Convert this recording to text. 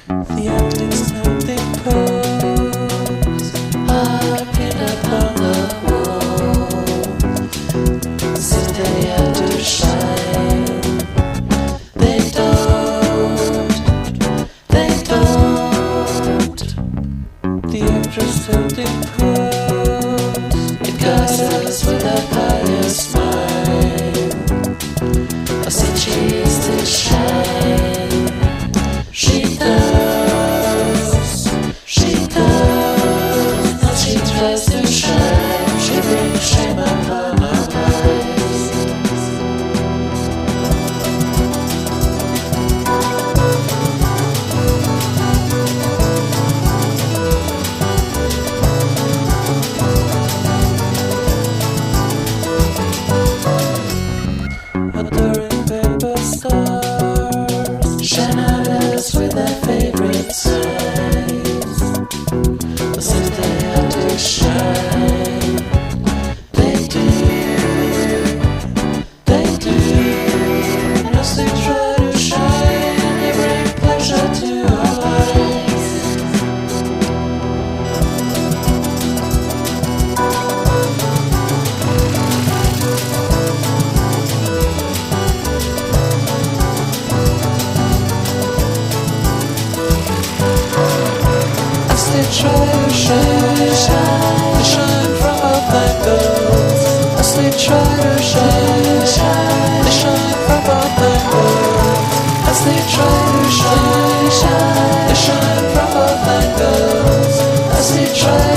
The endings that they pose are pinned up on the wall. So they have to shine. They don't. The actress that they pose, it guides us with a pious mind. As she chooses to shine, she does. As she tries to shine, she brings shame upon our eyes. Adoring paper stars shine at us with their favorite size. As if they had to shine. They do. And as they try to shine, they bring pleasure to our lives. As they try to shine, they shine from both angles. As they try to shine, they shine from both angles. As they try to shine, they shine from both angles. As they try